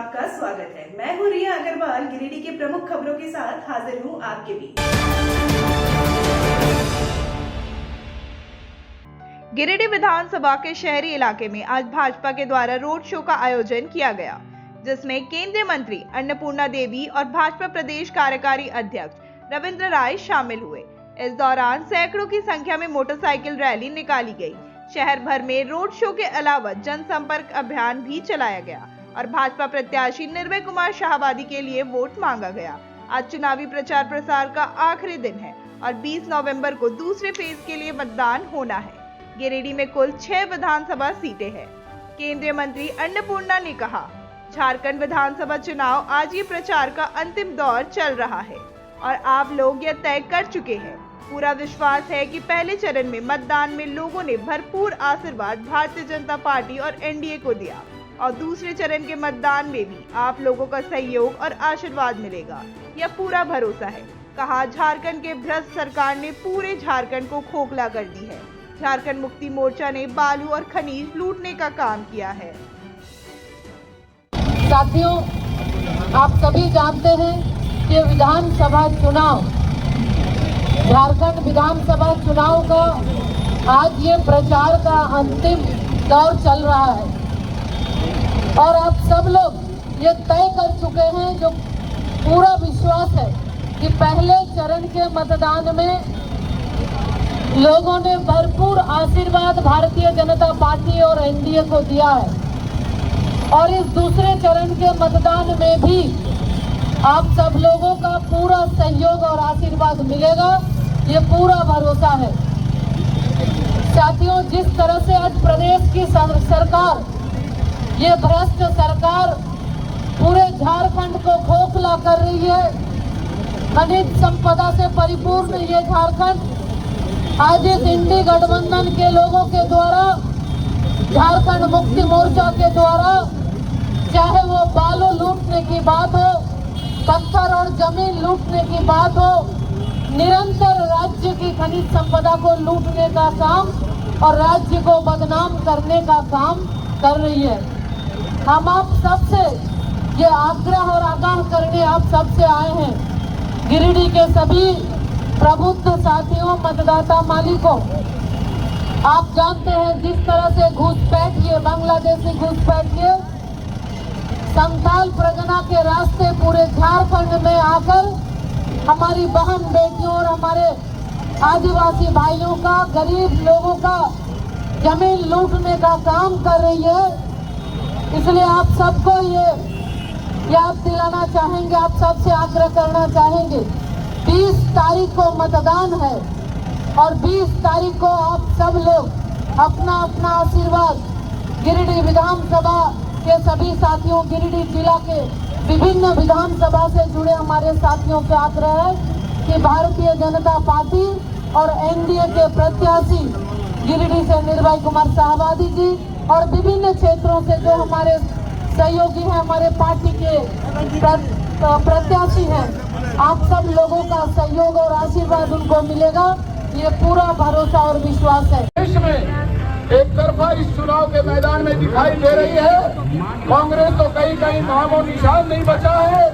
आपका स्वागत है। मैं हूँ रिया अग्रवाल, गिरिडीह के प्रमुख खबरों के साथ हाजिर हूँ आपके बीच। गिरिडीह विधानसभा के शहरी इलाके में आज भाजपा के द्वारा रोड शो का आयोजन किया गया, जिसमें केंद्रीय मंत्री अन्नपूर्णा देवी और भाजपा प्रदेश कार्यकारी अध्यक्ष रविंद्र राय शामिल हुए। इस दौरान सैकड़ों की संख्या में मोटरसाइकिल रैली निकाली गई। शहर भर में रोड शो के अलावा जनसंपर्क अभियान भी चलाया गया और भाजपा प्रत्याशी निर्भय कुमार शाहाबादी के लिए वोट मांगा गया। आज चुनावी प्रचार प्रसार का आखिरी दिन है और 20 नवंबर को दूसरे फेज के लिए मतदान होना है। गिरिडीह में कुल 6 विधानसभा सीटें हैं। केंद्रीय मंत्री अन्नपूर्णा ने कहा, झारखंड विधानसभा चुनाव आज ये प्रचार का अंतिम दौर चल रहा है और आप लोग यह तय कर चुके हैं। पूरा विश्वास है कि पहले चरण में मतदान में लोगों ने भरपूर आशीर्वाद भारतीय जनता पार्टी और एनडीए को दिया और दूसरे चरण के मतदान में भी आप लोगों का सहयोग और आशीर्वाद मिलेगा, यह पूरा भरोसा है। कहा, झारखंड के भ्रष्ट सरकार ने पूरे झारखंड को खोखला कर दी है। झारखंड मुक्ति मोर्चा ने बालू और खनिज लूटने का काम किया है। साथियों, आप सभी जानते हैं कि विधानसभा चुनाव, झारखंड विधानसभा चुनाव का आज ये प्रचार का अंतिम दौर चल रहा है और आप सब लोग ये तय कर चुके हैं, जो पूरा विश्वास है कि पहले चरण के मतदान में लोगों ने भरपूर आशीर्वाद भारतीय जनता पार्टी और एनडीए को दिया है और इस दूसरे चरण के मतदान में भी आप सब लोगों का पूरा सहयोग और आशीर्वाद मिलेगा, ये पूरा भरोसा है। साथियों, जिस तरह से आज प्रदेश की सरकार, ये भ्रष्ट सरकार पूरे झारखंड को खोखला कर रही है, खनिज संपदा से परिपूर्ण ये झारखंड आज इस इंडी गठबंधन के लोगों के द्वारा, झारखंड मुक्ति मोर्चा के द्वारा, चाहे वो बालू लूटने की बात हो, पत्थर और जमीन लूटने की बात हो, निरंतर राज्य की खनिज संपदा को लूटने का काम और राज्य को बदनाम करने का काम कर रही है। हम आप सबसे ये आग्रह और आगाह करने आप सबसे आए हैं, गिरिडीह के सभी प्रबुद्ध साथियों, मतदाता मालिकों, आप जानते हैं जिस तरह से घुसपैठ, ये बांग्लादेशी घुसपैठ के संथाल प्रगना के रास्ते पूरे झारखंड में आकर हमारी बहन बेटियों और हमारे आदिवासी भाइयों का, गरीब लोगों का जमीन लूटने का काम कर रही है। इसलिए आप सबको ये याद दिलाना चाहेंगे, आप सबसे आग्रह करना चाहेंगे, 20 तारीख को मतदान है और 20 तारीख को आप सब लोग अपना अपना आशीर्वाद गिरिडीह विधानसभा के सभी साथियों, गिरिडीह जिला के विभिन्न विधानसभा से जुड़े हमारे साथियों से आग्रह है कि भारतीय जनता पार्टी और एनडीए के प्रत्याशी गिरिडीह से निर्भय कुमार शाहाबादी जी और विभिन्न क्षेत्रों से जो हमारे सहयोगी हैं, हमारे पार्टी के प्रत्याशी हैं, आप सब लोगों का सहयोग और आशीर्वाद उनको मिलेगा, ये पूरा भरोसा और विश्वास है। देश में एक तरफा इस चुनाव के मैदान में दिखाई दे रही है। कांग्रेस तो कहीं कहीं नामो निशान नहीं बचा है,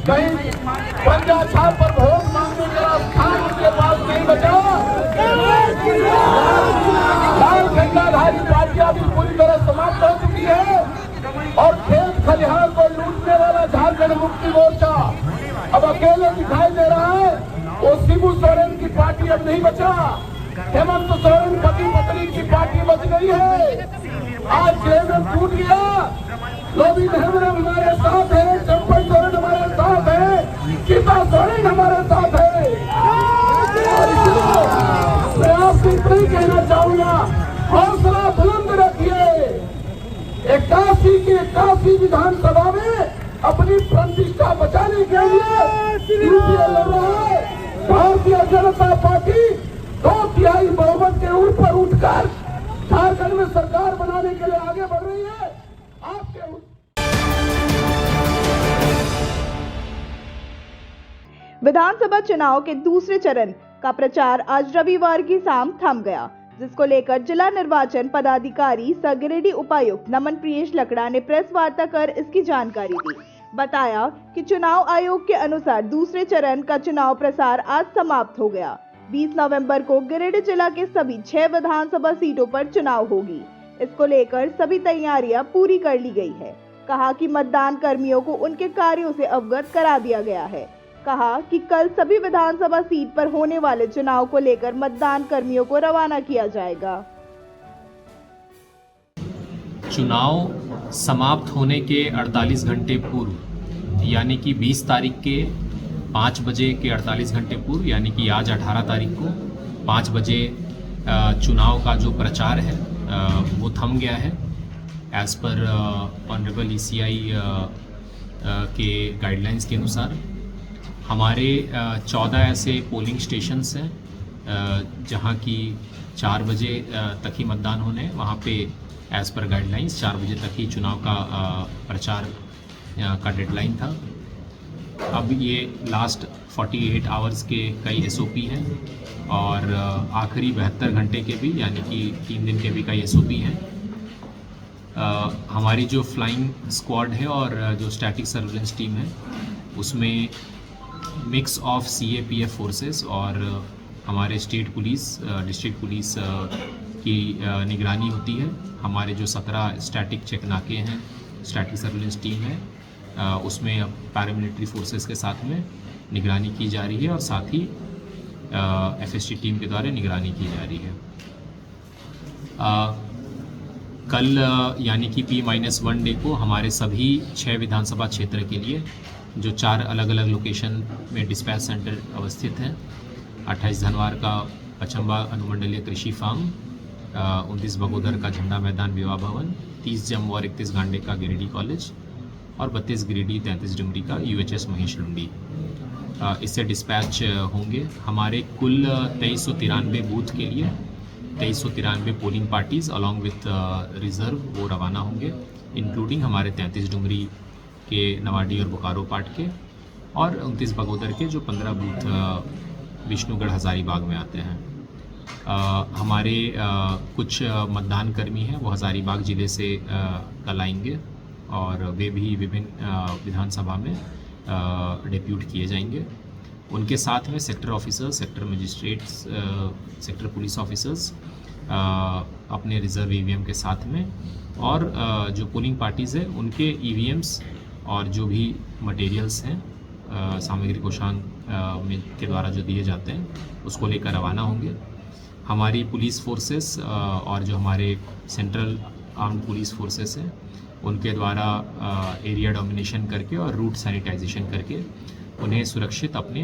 कहीं पंजा छाप पर वोट मांगने का स्थान उनके पास नहीं बचा। लाल झंडाधारी पार्टियां भी पूरी तरह समाप्त हो चुकी है और खेत खलिहान को लूटने वाला झारखंड मुक्ति मोर्चा अब अकेले दिखाई दे रहा है। वो शिबू सोरेन की पार्टी अब नहीं बचा, हेमंत सोरेन पति पत्नी की पार्टी बच गई है। आज जेल टूट गया, लोबिन हेमरम हमारे साथ है, चंपई सोरेन हमारे साथ है, गीता सोरेन हमारे साथ है। मैं आपसे इतना ही कहना चाहूंगा, हौसला बुलंद रखिए। 81 विधानसभा में अपनी प्रतिष्ठा बचाने के लिए यूपीए लड़ रहा है। भारतीय जनता पार्टी 2/3 बहुमत के ऊपर उठकर झारखंड में सरकार बनाने के लिए आगे बढ़ रही है। आपके विधानसभा चुनाव के दूसरे चरण का प्रचार आज रविवार की शाम थम गया, जिसको लेकर जिला निर्वाचन पदाधिकारी सह गिरिडीह उपायुक्त नमन प्रियेश लकड़ा ने प्रेस वार्ता कर इसकी जानकारी दी। बताया कि चुनाव आयोग के अनुसार दूसरे चरण का चुनाव प्रसार आज समाप्त हो गया। 20 नवंबर को गिरिडीह जिला के सभी 6 विधानसभा सीटों पर चुनाव होगी। इसको लेकर सभी तैयारियां पूरी कर ली गई है। कहा कि मतदान कर्मियों को उनके कार्यों से अवगत करा दिया गया है। कहा कि कल सभी विधानसभा सीट पर होने वाले चुनाव को लेकर मतदान कर्मियों को रवाना किया जाएगा। चुनाव समाप्त होने के 48 घंटे पूर्व यानी कि 20 तारीख के 5 बजे के 48 घंटे पूर्व यानी कि आज 18 तारीख को 5 बजे चुनाव का जो प्रचार है वो थम गया है। एज पर ऑनरेबल ECI के गाइडलाइंस के अनुसार हमारे 14 ऐसे पोलिंग स्टेशंस हैं जहां की 4 बजे तक ही मतदान होने हैं। वहां पे एज पर गाइडलाइंस 4 बजे तक ही चुनाव का प्रचार का डेडलाइन था। अब ये लास्ट 48 आवर्स के कई SOP हैं और आखिरी 72 घंटे के भी यानी कि 3 दिन के भी कई SOP हैं। हमारी जो फ्लाइंग स्क्वाड है और जो स्टैटिक सर्विलेंस टीम है उसमें मिक्स ऑफ CAPF फोर्सेस और हमारे स्टेट पुलिस डिस्ट्रिक्ट पुलिस की निगरानी होती है। हमारे जो 17 स्टैटिक चेक नाके हैं, स्टैटिक सर्विलेंस टीम है, उसमें पैरामिलिट्री फोर्सेस के साथ में निगरानी की जा रही है और साथ ही FST टीम के द्वारा निगरानी की जा रही है। कल यानी कि P-1 डे को हमारे सभी 6 विधानसभा क्षेत्र के लिए जो 4 अलग अलग लोकेशन में डिस्पैच सेंटर अवस्थित हैं, 28 धनवार का पचम्बा अनुमंडलीय कृषि फार्म, 29 बगोदर का झंडा मैदान विवाह भवन, 30 जम्मू और 31 गांडे का गिरिडीह कॉलेज और 32 गिरिडीह 33 डुमरी का UHS महेश लुंडी। इससे डिस्पैच होंगे। हमारे कुल 2393 बूथ के लिए 2393 polling parties along with reserve वो रवाना होंगे, इंक्लूडिंग हमारे 33 डुमरी के नवाडी और बोकारो पार्ट के और 29 बगोदर के जो 15 बूथ विष्णुगढ़ हज़ारीबाग में आते हैं। हमारे कुछ मतदान कर्मी हैं वो हज़ारीबाग ज़िले से कल आएंगे और वे भी विभिन्न विधानसभा में डिप्यूट किए जाएंगे। उनके साथ में sector officers, sector magistrates, sector police officers अपने रिज़र्व EVM के साथ में और जो पोलिंग पार्टीज़ है उनके EVMs और जो भी मटेरियल्स हैं सामग्री कोषांग में के द्वारा जो दिए जाते हैं उसको लेकर रवाना होंगे। हमारी पुलिस फोर्सेस और जो हमारे सेंट्रल आर्म्ड पुलिस फोर्सेस हैं उनके द्वारा एरिया डोमिनेशन करके और रूट सैनिटाइजेशन करके उन्हें सुरक्षित अपने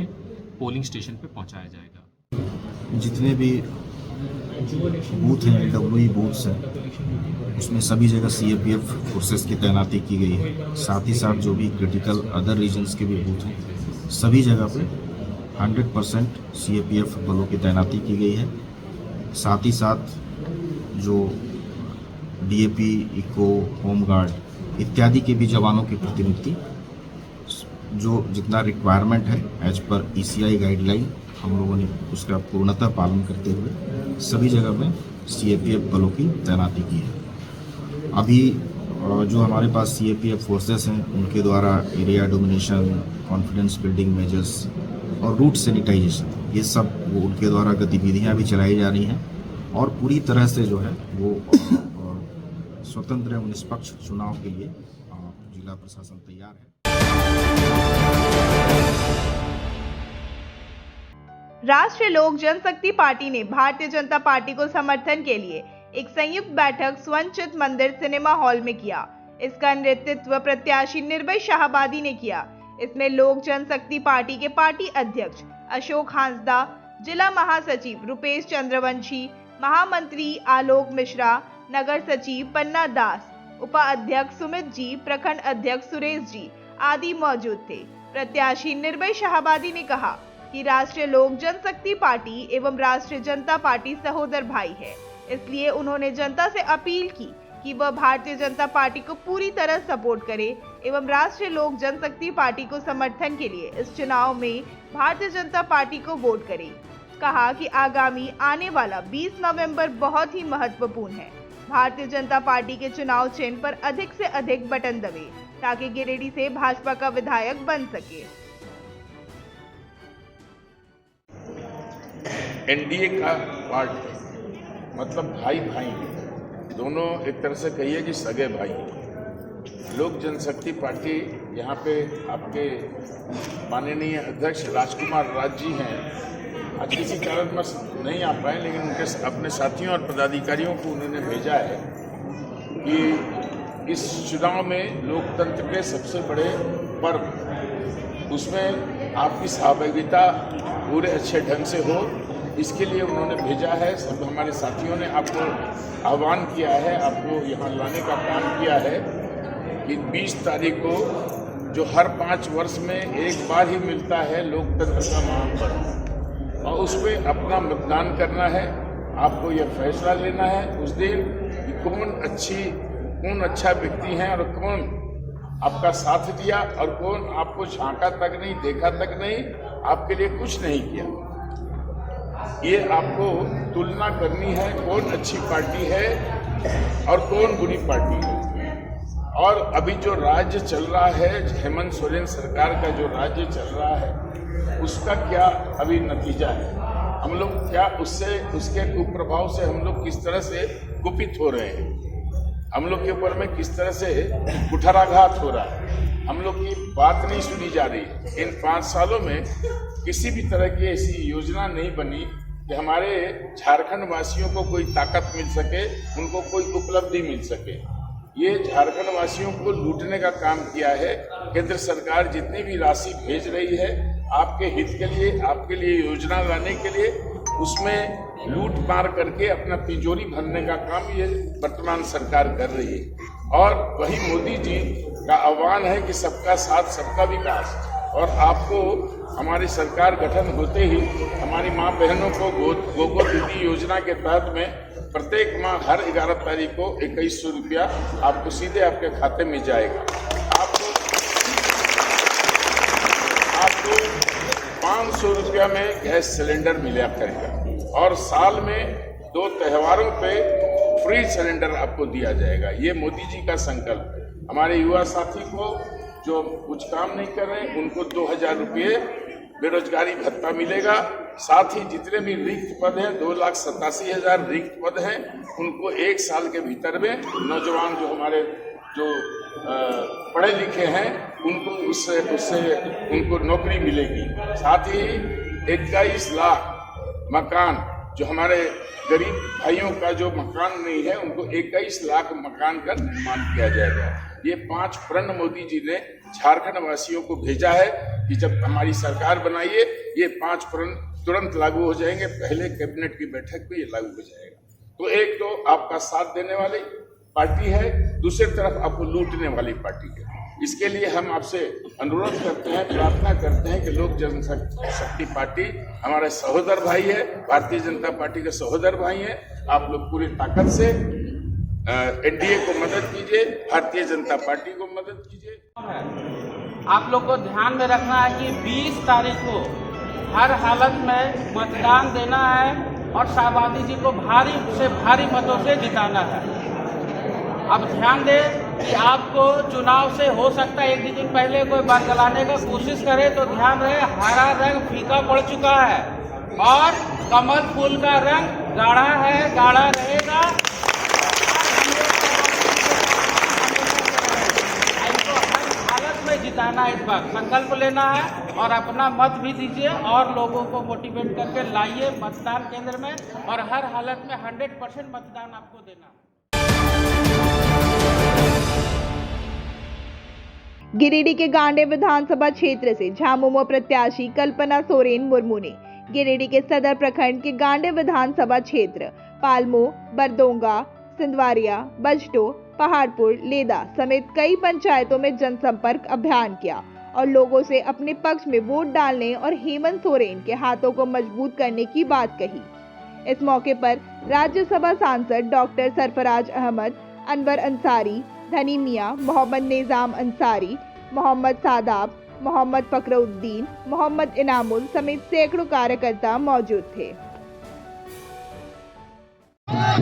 पोलिंग स्टेशन पे पहुंचाया जाएगा। जितने भी बूथ हैं, WE बूथ्स हैं, उसमें सभी जगह CAPF फोर्सेस की तैनाती की गई है। साथ ही साथ जो भी क्रिटिकल अदर रीजन्स के भी बूथ हैं सभी जगह पे 100% CAPF बलों की तैनाती की गई है। साथ ही साथ जो DAP, इको, होमगार्ड इत्यादि के भी जवानों की प्रतिनियुक्ति जो जितना रिक्वायरमेंट है एज पर ECI गाइडलाइन हम लोगों ने उसका पूर्णतः पालन करते हुए सभी जगह में CAPF बलों की तैनाती की है। अभी जो हमारे पास CAPF फोर्सेस हैं उनके द्वारा area domination, confidence building measures और रूट सैनिटाइजेशन ये सब वो उनके द्वारा गतिविधियां भी चलाई जा रही हैं और पूरी तरह से जो है वो स्वतंत्र एवं निष्पक्ष चुनाव के लिए जिला प्रशासन तैयार है। राष्ट्रीय लोक जनशक्ति पार्टी ने भारतीय जनता पार्टी को समर्थन के लिए एक संयुक्त बैठक स्वंचित मंदिर सिनेमा हॉल में किया। इसका नेतृत्व प्रत्याशी निर्भय शाहबादी ने किया। इसमें लोक जनशक्ति पार्टी के पार्टी अध्यक्ष अशोक हांसदा, जिला महासचिव रुपेश चंद्रवंशी, महामंत्री आलोक मिश्रा, नगर सचिव पन्ना दास, उपाध्यक्ष सुमित जी, प्रखंड अध्यक्ष सुरेश जी आदि मौजूद थे। प्रत्याशी निर्भय शाहबादी ने कहा कि राष्ट्रीय लोक जनशक्ति पार्टी एवं राष्ट्रीय जनता पार्टी सहोदर भाई है, इसलिए उन्होंने जनता से अपील की कि वह भारतीय जनता पार्टी को पूरी तरह सपोर्ट करे एवं राष्ट्रीय लोक जनशक्ति पार्टी को समर्थन के लिए इस चुनाव में भारतीय जनता पार्टी को वोट करे। कहा कि आगामी आने वाला 20 नवंबर बहुत ही महत्वपूर्ण है। भारतीय जनता पार्टी के चुनाव चिन्ह पर अधिक से अधिक बटन दबे ताकि गिरिडीह से भाजपा का विधायक बन सके। एनडीए का पार्ट मतलब भाई भाई दोनों एक तरह से कहिए कि सगे भाई। लोक जनशक्ति पार्टी यहाँ पे आपके माननीय अध्यक्ष राजकुमार राज जी हैं, आज किसी कारणवश नहीं आ पाए, लेकिन उनके अपने साथियों और पदाधिकारियों को उन्होंने भेजा है कि इस चुनाव में लोकतंत्र के सबसे बड़े पर्व उसमें आपकी सहभागिता पूरे अच्छे ढंग से हो, इसके लिए उन्होंने भेजा है। सब हमारे साथियों ने आपको आह्वान किया है, आपको यहाँ लाने का काम किया है कि 20 तारीख को जो हर 5 वर्ष में एक बार ही मिलता है लोकतंत्र का महापर्व, और उस पर अपना मतदान करना है। आपको यह फैसला लेना है उस दिन कि कौन अच्छा व्यक्ति है और कौन आपका साथ दिया और कौन आपको झांका तक नहीं, देखा तक नहीं, आपके लिए कुछ नहीं किया। ये आपको तुलना करनी है कौन अच्छी पार्टी है और कौन बुरी पार्टी है। और अभी जो राज्य चल रहा है, हेमंत सोरेन सरकार का जो राज्य चल रहा है, उसका क्या अभी नतीजा है, हम लोग क्या उसके कुप्रभाव से हम लोग किस तरह से कुपित हो रहे हैं, हम लोग के ऊपर में किस तरह से कुठाराघात हो रहा है, हम लोग की बात नहीं सुनी जा रही। इन 5 सालों में किसी भी तरह की ऐसी योजना नहीं बनी कि हमारे झारखंड वासियों को कोई ताकत मिल सके, उनको कोई उपलब्धि मिल सके। ये झारखंड वासियों को लूटने का काम किया है। केंद्र सरकार जितनी भी राशि भेज रही है आपके हित के लिए, आपके लिए योजना लाने के लिए, उसमें लूट मार करके अपना तिजोरी भरने का काम ये वर्तमान सरकार कर रही है। और वही मोदी जी का आह्वान है कि सबका साथ सबका विकास, और आपको हमारी सरकार गठन होते ही हमारी माँ बहनों को गोगो दीदी योजना के तहत में प्रत्येक माह हर 11 तारीख को 2100 रुपया आपको सीधे आपके खाते में जाएगा। आपको 500 रुपया में गैस सिलेंडर मिला करेगा और साल में 2 त्योहारों पे फ्री सिलेंडर आपको दिया जाएगा। ये मोदी जी का संकल्प है। हमारे युवा साथी को जो कुछ काम नहीं कर रहे उनको 2000 रुपये बेरोजगारी भत्ता मिलेगा। साथ ही जितने भी रिक्त पद हैं, 2,87,000 रिक्त पद हैं, उनको 1 साल के भीतर में नौजवान जो हमारे जो पढ़े लिखे हैं उनको उससे उनको नौकरी मिलेगी। साथ ही 21 लाख मकान, जो हमारे गरीब भाइयों का जो मकान नहीं है उनको 21 लाख मकान का निर्माण किया जाएगा। ये 5 प्रण मोदी जी ने झारखंड वासियों को भेजा है कि जब हमारी सरकार बनाइए ये 5 प्रण तुरंत लागू हो जाएंगे। पहले कैबिनेट की बैठक में ये लागू हो जाएगा। तो एक तो आपका साथ देने वाली पार्टी है, दूसरी तरफ आपको लूटने वाली पार्टी है। इसके लिए हम आपसे अनुरोध करते हैं, प्रार्थना करते हैं कि लोक जनशक्ति पार्टी हमारे सहोदर भाई है, भारतीय जनता पार्टी के सहोदर भाई हैं। आप लोग पूरी ताकत से एनडीए को मदद कीजिए, भारतीय जनता पार्टी को मदद कीजिए। आप लोग को ध्यान में रखना है कि 20 तारीख को हर हालत में मतदान देना है और शाहबादी जी को भारी से भारी मतों से जिताना है। अब ध्यान दें कि आपको चुनाव से हो सकता है 1 दिन पहले कोई बरगलाने का कोशिश करे, तो ध्यान रहे हरा रंग फीका पड़ चुका है और कमल फूल का रंग गाढ़ा है, गाढ़ा रहेगा। इसको हर हालत में जिताना है। इस बार संकल्प लेना है और अपना मत भी दीजिए और लोगों को मोटिवेट करके लाइए मतदान केंद्र में, और हर हालत में 100% मतदान आपको देना है। गिरिडीह के गांडे विधानसभा क्षेत्र से झामुमो प्रत्याशी कल्पना सोरेन मुर्मू ने गिरिडीह के सदर प्रखंड के गांडे विधानसभा क्षेत्र पालमो, बरदोंगा, सिंधवारिया, बजटो, पहाड़पुर, लेदा समेत कई पंचायतों में जनसंपर्क अभियान किया और लोगों से अपने पक्ष में वोट डालने और हेमंत सोरेन के हाथों को मजबूत करने की बात कही। इस मौके पर राज्यसभा सांसद डॉक्टर सरफराज अहमद, अनवर अंसारी, धनी मियां, मोहम्मद निजाम अंसारी, मोहम्मद सादाब, मोहम्मद फखरुद्दीन, मोहम्मद इनामुल समेत सैकड़ों कार्यकर्ता मौजूद थे।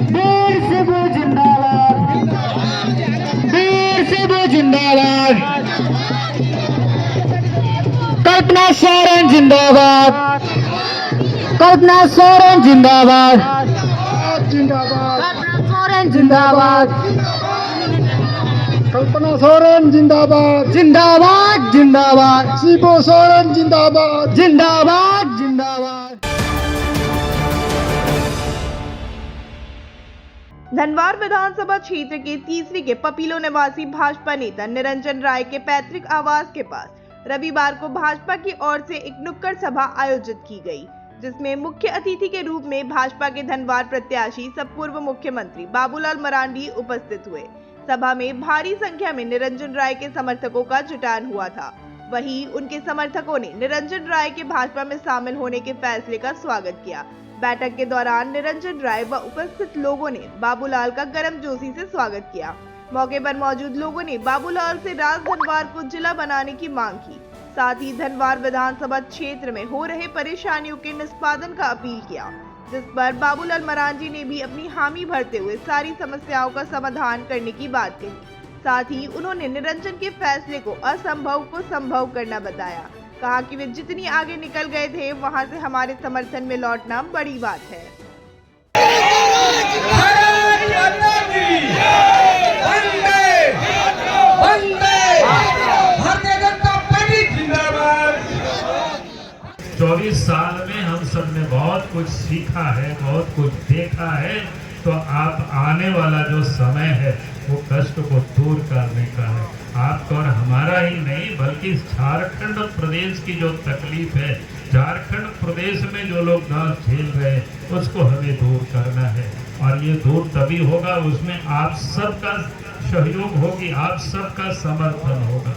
वीर शिबू जिंदाबाद, वीर शिबू जिंदाबाद, कल्पना सोरेन जिंदाबाद, कल्पना सोरेन जिंदाबाद, कल्पना सोरेन जिंदाबाद, कल्पना सोरेन जिंदाबाद, जिंदाबाद जिंदाबाद, शिबू सोरेन जिंदाबाद, जिंदाबाद जिंदाबाद। धनवार विधानसभा क्षेत्र के तीसरी के पपीलो निवासी भाजपा नेता निरंजन राय के पैतृक आवास के पास रविवार को भाजपा की ओर से एक नुक्कड़ सभा आयोजित की गई, जिसमें मुख्य अतिथि के रूप में भाजपा के धनवार प्रत्याशी सब पूर्व मुख्यमंत्री बाबूलाल मरांडी उपस्थित हुए। सभा में भारी संख्या में निरंजन राय के समर्थकों का जुटान हुआ था। वहीं उनके समर्थकों ने निरंजन राय के भाजपा में शामिल होने के फैसले का स्वागत किया। बैठक के दौरान निरंजन राय व उपस्थित लोगों ने बाबूलाल का गर्मजोशी से स्वागत किया। मौके पर मौजूद लोगों ने बाबूलाल से राज धनवार को जिला बनाने की मांग की। साथ ही धनवार विधानसभा क्षेत्र में हो रहे परेशानियों के निष्पादन का अपील किया, जिस पर बाबूलाल मरांडी ने भी अपनी हामी भरते हुए सारी समस्याओं का समाधान करने की बात कही। साथ ही उन्होंने निरंजन के फैसले को असंभव को संभव करना बताया। कहा कि वे जितनी आगे निकल गए थे, वहां से हमारे समर्थन में लौटना बड़ी बात है। चौबीस साल में हम सब ने बहुत कुछ सीखा है, बहुत कुछ देखा है, तो आप आने वाला जो समय है वो कष्ट को दूर करने का है। आपका और हमारा ही नहीं बल्कि झारखंड प्रदेश की जो तकलीफ है, झारखंड प्रदेश में जो लोग दर्द झेल रहे हैं उसको हमें दूर करना है। और ये दूर तभी होगा, उसमें आप सबका सहयोग होगी, आप सबका समर्थन होगा।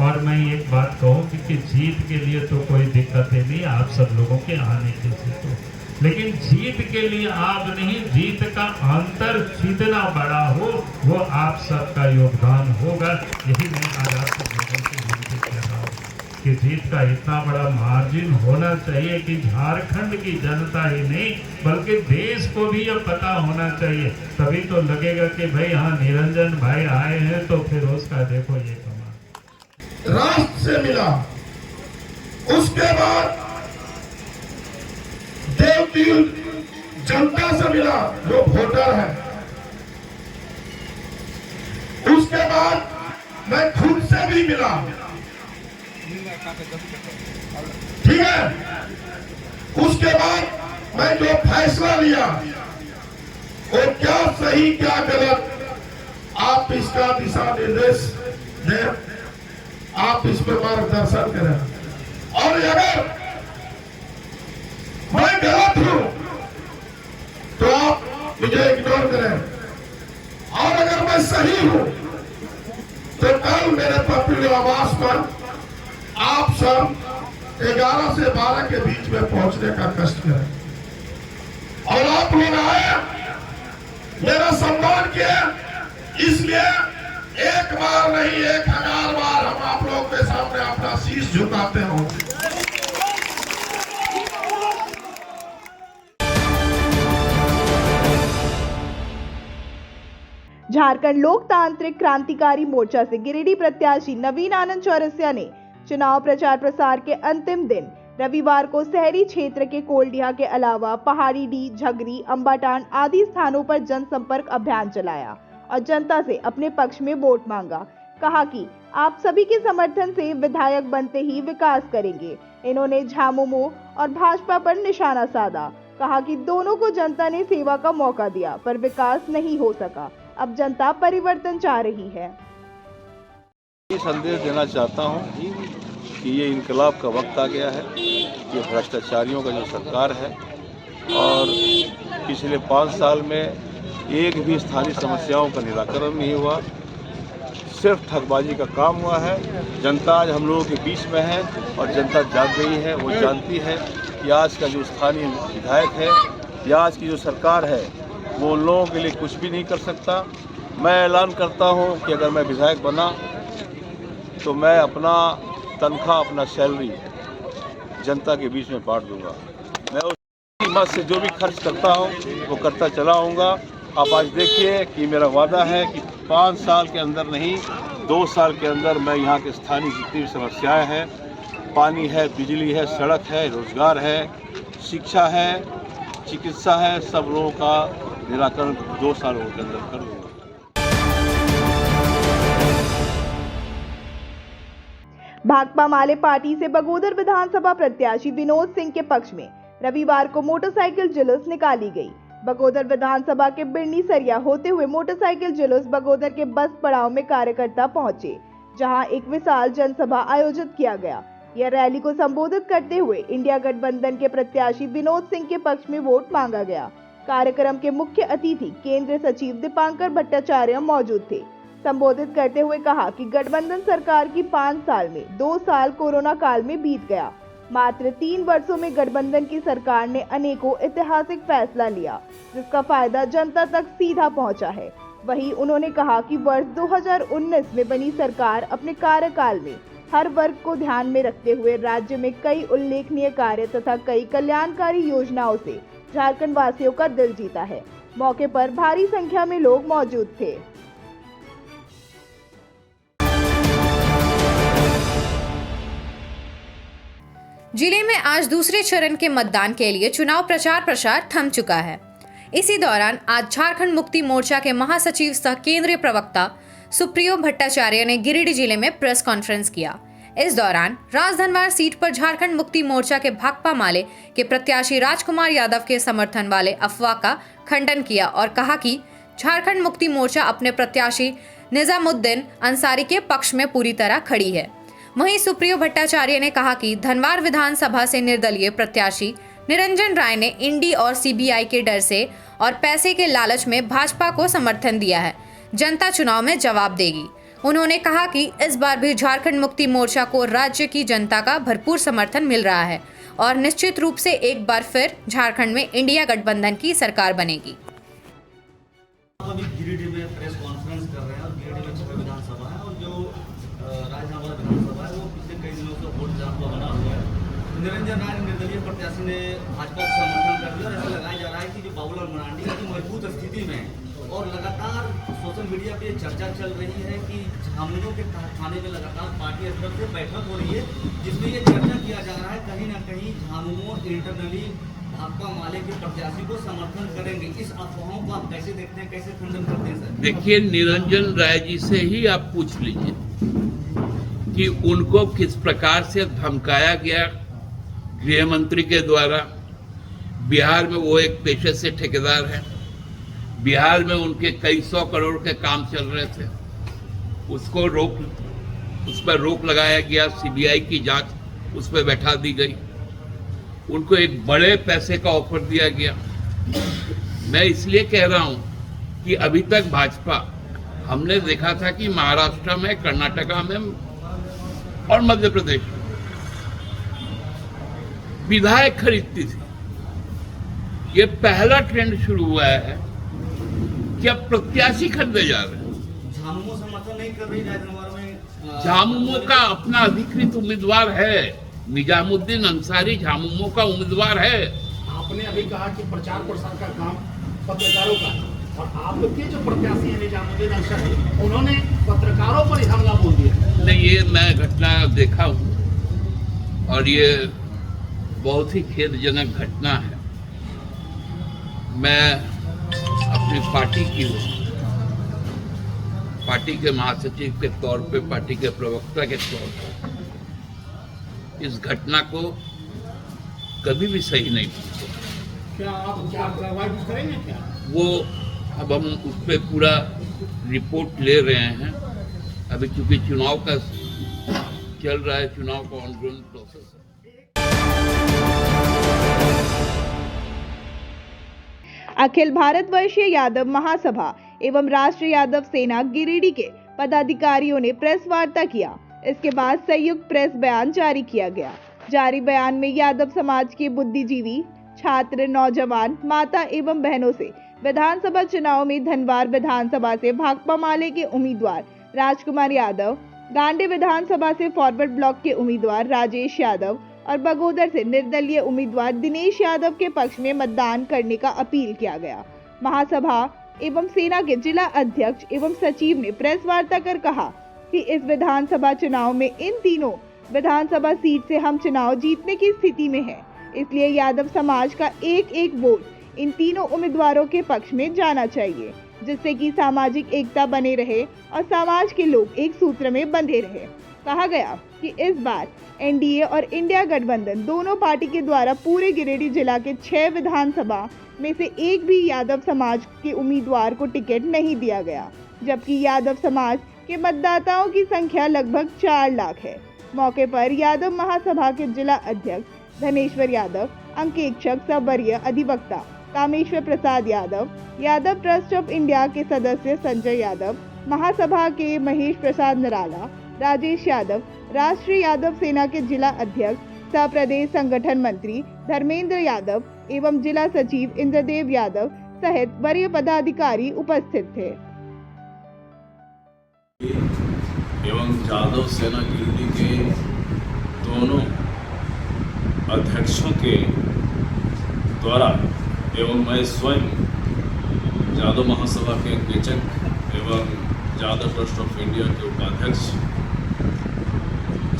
और मैं एक बात कहूँ कि जीत के लिए तो कोई दिक्कतें नहीं, आप सब लोगों के आने के लिए, लेकिन जीत के लिए आप नहीं, जीत का अंतर जितना बड़ा हो वो आप सबका योगदान होगा। यही मैं आज आपको लोगों से विनती कर रहा हूँ कि जीत का इतना बड़ा मार्जिन होना चाहिए कि झारखंड की जनता ही नहीं बल्कि देश को भी ये पता होना चाहिए। तभी तो लगेगा कि भाई हाँ निरंजन भाई आए हैं, तो फिर उसका देखो ये कमाल। राष्ट्र से मिला, उसके बाद देवदिल जनता से मिला जो वोटर है, उसके बाद मैं खुद से भी मिला, ठीक है। उसके बाद मैं जो फैसला लिया वो क्या सही क्या गलत, आप इसका दिशा निर्देश दें, आप इस पर मार्गदर्शन करें। और अगर मैं गलत हूं तो आप मुझे इग्नोर करें, और अगर मैं सही हूं तो कल मेरे पपीलो आवास पर आप सब 11 से 12 के बीच में पहुंचने का कष्ट करें। और आप लोग आए, मेरा सम्मान किया, इसलिए एक बार नहीं 1000 बार हम आप लोगों के सामने अपना शीश झुकाते हो। झारखंड लोकतांत्रिक क्रांतिकारी मोर्चा से गिरिडीह प्रत्याशी नवीन आनंद चौरसिया ने चुनाव प्रचार प्रसार के अंतिम दिन रविवार को शहरी क्षेत्र के कोल्डिया के अलावा पहाड़ीडीह, झगरी, अंबाटान आदि स्थानों पर जनसंपर्क अभियान चलाया और जनता से अपने पक्ष में वोट मांगा। कहा कि आप सभी के समर्थन से विधायक बनते ही विकास करेंगे। इन्होंने झामुमो और भाजपा पर निशाना साधा। कहा कि दोनों को जनता ने सेवा का मौका दिया पर विकास नहीं हो सका। अब जनता परिवर्तन चाह रही है। संदेश देना चाहता हूं कि ये इनकलाब का वक्त आ गया है। ये भ्रष्टाचारियों का जो सरकार है और पिछले 5 साल में एक भी स्थानीय समस्याओं का निराकरण नहीं हुआ, सिर्फ ठगबाजी का काम हुआ है। जनता आज हम लोगों के बीच में है और जनता जाग गई है। वो जानती है कि आज का जो स्थानीय विधायक है या आज की जो सरकार है वो उन लोगों के लिए कुछ भी नहीं कर सकता। मैं ऐलान करता हूं कि अगर मैं विधायक बना तो मैं अपना तनख्वाह, अपना सैलरी जनता के बीच में बांट दूंगा। मैं उस कीमत से जो भी खर्च करता हूँ वो करता चला आऊँगा। आप आज देखिए कि मेरा वादा है कि 5 साल के अंदर नहीं, 2 साल के अंदर मैं यहाँ के स्थानीय जितनी भी समस्याएं हैं, पानी है, बिजली है, सड़क है, रोजगार है, शिक्षा है, चिकित्सा है, सब लोगों का निराकरण 2 सालों के अंदर कर दूंगा। भाकपा माले पार्टी से बगोदर विधानसभा प्रत्याशी विनोद सिंह के पक्ष में रविवार को मोटरसाइकिल जुलूस निकाली गई। बगोदर विधानसभा के बिरनी सरिया होते हुए मोटरसाइकिल जुलूस बगोदर के बस पड़ाव में कार्यकर्ता पहुंचे, जहां एक विशाल जनसभा आयोजित किया गया। यह रैली को संबोधित करते हुए इंडिया गठबंधन के प्रत्याशी विनोद सिंह के पक्ष में वोट मांगा गया। कार्यक्रम के मुख्य अतिथि केंद्रीय सचिव दीपांकर भट्टाचार्य मौजूद थे। संबोधित करते हुए कहा कि गठबंधन सरकार की 5 साल में 2 साल कोरोना काल में बीत गया। मात्र 3 वर्षों में गठबंधन की सरकार ने अनेकों ऐतिहासिक फैसला लिया, जिसका फायदा जनता तक सीधा पहुंचा है। वहीं उन्होंने कहा कि वर्ष 2019 में बनी सरकार अपने कार्यकाल में हर वर्ग को ध्यान में रखते हुए राज्य में कई उल्लेखनीय कार्य तथा कई कल्याणकारी योजनाओं से झारखंड वासियों का दिल जीता है। मौके पर भारी संख्या में लोग मौजूद थे। जिले में आज दूसरे चरण के मतदान के लिए चुनाव प्रचार थम चुका है। इसी दौरान आज झारखंड मुक्ति मोर्चा के महासचिव सह केंद्रीय प्रवक्ता सुप्रियो भट्टाचार्य ने गिरिडीह जिले में प्रेस कॉन्फ्रेंस किया। इस दौरान राजधनवार सीट पर झारखंड मुक्ति मोर्चा के भाकपा माले के प्रत्याशी राजकुमार यादव के समर्थन वाले अफवाह का खंडन किया और कहा कि झारखंड मुक्ति मोर्चा अपने प्रत्याशी निजामुद्दीन अंसारी के पक्ष में पूरी तरह खड़ी है। वहीं सुप्रियो भट्टाचार्य ने कहा कि धनवार विधानसभा से निर्दलीय प्रत्याशी निरंजन राय ने इंडी और सीबीआई के डर से और पैसे के लालच में भाजपा को समर्थन दिया है। जनता चुनाव में जवाब देगी। उन्होंने कहा कि इस बार भी झारखंड मुक्ति मोर्चा को राज्य की जनता का भरपूर समर्थन मिल रहा है और निश्चित रूप से एक बार फिर झारखंड में इंडिया गठबंधन की सरकार बनेगी। अभी गिरिडीह में प्रेस कॉन्फ्रेंस कर रहे हैं और गिरिडीह में 6 विधानसभा है और जो राजनगर विधानसभा है वो पिछले कई दिनों से वोट जाप्ता बना हुआ है। निरंजन राय निर्दलीय प्रत्याशी ने भाजपा को समर्थन कर दिया और ऐसा लगाया जा रहा है कि जो बाबूलाल मरांडी की मजबूत स्थिति में और लगातार सोशल मीडिया पे चर्चा चल रही है कि झामुमो के थाने में लगातार पार्टी स्तर से बैठक हो रही है, जिसमें ये चर्चा किया जा रहा है कहीं ना कहीं झामुमो इंटरनली भाकपा माले के प्रत्याशी को समर्थन करेंगे। इस अफवाहों को आप कैसे देखते हैं, कैसे खंडन करते हैं सर? देखिए, निरंजन राय जी से ही आप पूछ लीजिए कि उनको किस प्रकार से धमकाया गया गृह मंत्री के द्वारा। बिहार में वो एक पेशे से ठेकेदार है, बिहार में उनके कई 100 करोड़ के काम चल रहे थे, उस पर रोक लगाया गया। सीबीआई की जांच उस पर बैठा दी गई। उनको एक बड़े पैसे का ऑफर दिया गया। मैं इसलिए कह रहा हूं कि अभी तक भाजपा, हमने देखा था कि महाराष्ट्र में, कर्नाटका में और मध्य प्रदेश में विधायक खरीदती थी। ये पहला ट्रेंड शुरू हुआ है कि अब प्रत्याशी खरीदे जा रहे हैं। झामुमो समर्थन नहीं कर रही राजनगर में। झामुमो का अपना अधिकृत उम्मीदवार है, निजामुद्दीन अंसारी झामुमो का उम्मीदवार है। आपने अभी कहा कि प्रचार प्रसार का काम पत्रकारों का है और आपके जो प्रत्याशी है निजामुद्दीन अंसारी, उन्होंने पत्रकारों पर हमला बोल दिया। नहीं, ये मैं घटना देखा हूँ और ये बहुत ही खेदजनक घटना है। मैं अपनी पार्टी की पार्टी के महासचिव के तौर पे, पार्टी के प्रवक्ता के तौर पर इस घटना को कभी भी सही नहीं मानते। क्या आप कार्रवाई करेंगे क्या? वो अब हम उस पर पूरा रिपोर्ट ले रहे हैं। अभी चूंकि चुनाव का चल रहा है, चुनाव का ऑनगोइंग प्रोसेस है। अखिल भारतवर्षीय यादव महासभा एवं राष्ट्रीय यादव सेना गिरिडीह के पदाधिकारियों ने प्रेस वार्ता किया। इसके बाद संयुक्त प्रेस बयान जारी किया गया। जारी बयान में यादव समाज के बुद्धिजीवी, छात्र, नौजवान, माता एवं बहनों से विधानसभा चुनाव में धनवार विधानसभा से भाकपा माले के उम्मीदवार राजकुमार यादव, गांडी विधानसभा से फॉरवर्ड ब्लॉक के उम्मीदवार राजेश यादव और बगोदर से निर्दलीय उम्मीदवार दिनेश यादव के पक्ष में मतदान करने का अपील किया गया। महासभा एवं सेना के जिला अध्यक्ष एवं सचिव ने प्रेस वार्ता कर कहा कि इस विधानसभा चुनाव में इन तीनों विधानसभा सीट से हम चुनाव जीतने की स्थिति में हैं। इसलिए यादव समाज का एक एक वोट इन तीनों उम्मीदवारों के पक्ष में जाना चाहिए, जिससे कि सामाजिक एकता बने रहे और समाज के लोग एक सूत्र में बंधे रहे। कहा गया कि इस बार एनडीए और इंडिया गठबंधन दोनों पार्टी के द्वारा पूरे गिरिडीह जिला के 6 विधानसभा में से एक भी यादव समाज के उम्मीदवार को टिकट नहीं दिया गया, जबकि यादव समाज के मतदाताओं की संख्या लगभग 4 लाख है। मौके पर यादव महासभा के जिला अध्यक्ष धनेश्वर यादव, अंकेक्षक सह वरीय अधिवक्ता Kameshwar Prasad Yadav, Yadav trust of India के सदस्य संजय यादव, महासभा के महेश प्रसाद नराला, राजेश यादव, राष्ट्रीय यादव सेना के जिला अध्यक्ष सह प्रदेश संगठन मंत्री धर्मेंद्र यादव एवं जिला सचिव इंद्रदेव यादव सहित वरीय पदाधिकारी उपस्थित थे। एवं यादव सेना गिरिडीह के दोनों अध्यक्षों के द्वारा एवं मैं स्वयं यादव महासभा के अंकेक्षक एवं यादव ट्रस्ट ऑफ इंडिया के उपाध्यक्ष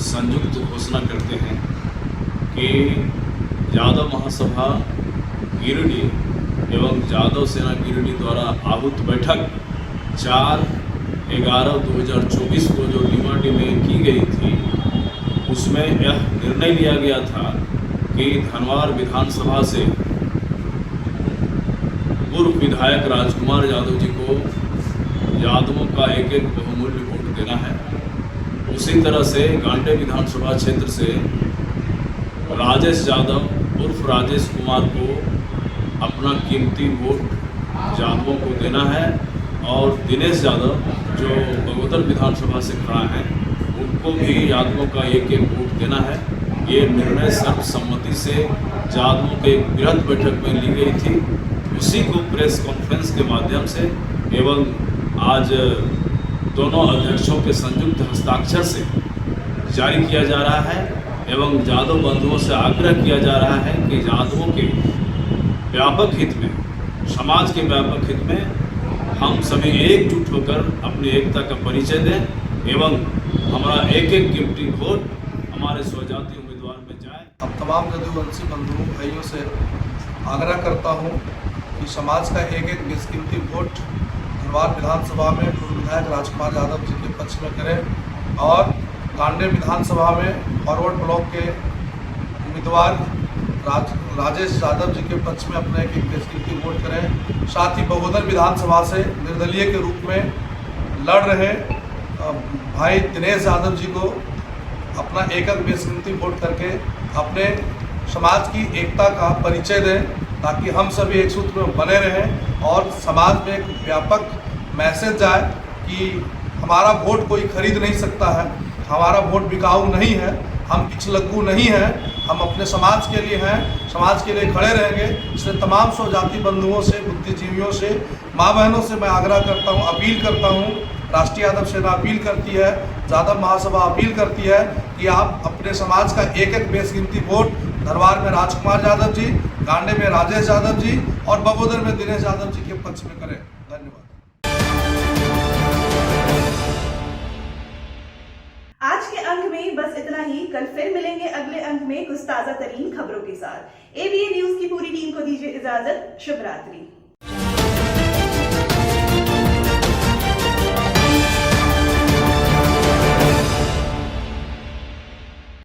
संयुक्त घोषणा करते हैं कि यादव महासभा गिरिडीह एवं यादव सेना गिरिडीह द्वारा आहूत बैठक 4/11/2024 को जो डिमांड में की गई थी, उसमें यह निर्णय लिया गया था कि धनवार विधानसभा से पूर्व विधायक राजकुमार यादव जी को यादवों का एक एक बहुमूल्य वोट देना है। उसी तरह से गांडी विधानसभा क्षेत्र से राजेश यादव उर्फ राजेश कुमार को अपना कीमती वोट यादवों को देना है और दिनेश यादव जो बगोदर विधानसभा से खड़ा है उनको भी यादवों का एक एक वोट देना है। ये निर्णय सर्वसम्मति से यादवों के बृहद बैठक में ली गई थी। उसी को प्रेस कॉन्फ्रेंस के माध्यम से एवं आज दोनों अध्यक्षों के संयुक्त हस्ताक्षर से जारी किया जा रहा है एवं यादव बंधुओं से आग्रह किया जा रहा है कि यादवों के व्यापक हित में, समाज के व्यापक हित में हम सभी एकजुट होकर अपनी एकता का परिचय दें एवं हमारा एक एक कीमती वोट हमारे स्वजाति उम्मीदवार में जाए। अब तमाम जदूवंशी बंधुओं भाइयों से आग्रह करता हूं कि समाज का एक एक बेशकीमती वोट धनवार विधानसभा में पूर्व विधायक राजकुमार यादव जी के पक्ष में करें और गांडी विधानसभा में फॉरवर्ड ब्लॉक के उम्मीदवार राजेश यादव जी के पक्ष में अपना एक बेशकीमती वोट करें। साथ ही बगोदर विधानसभा से निर्दलीय के रूप में लड़ रहे भाई दिनेश यादव जी को अपना एक एक बेशकीमती वोट करके अपने समाज की एकता का परिचय दें, ताकि हम सभी एक सूत्र में बने रहें और समाज में एक व्यापक मैसेज जाए कि हमारा वोट कोई खरीद नहीं सकता है, हमारा वोट बिकाऊ नहीं है, हम पिछलग्गू नहीं हैं, हम अपने समाज के लिए हैं, समाज के लिए खड़े रहेंगे। इसलिए तमाम स्वजाति बंधुओं से, बुद्धिजीवियों से, माँ बहनों से मैं आग्रह करता हूँ, अपील करता हूँ, राष्ट्रीय यादव सेना अपील करती है, यादव महासभा अपील करती है कि आप अपने समाज का एक एक बेशकीमती वोट धनवार में राजकुमार यादव जी, गांडी में राजेश यादव जी और बगोदर में दिनेश यादव जी के पक्ष में करें। धन्यवाद। आज के अंक में बस इतना ही। कल फिर मिलेंगे अगले अंक में कुछ ताजा तरीन खबरों के साथ। एबीएन न्यूज की पूरी टीम को दीजिए इजाजत। शुभ रात्रि।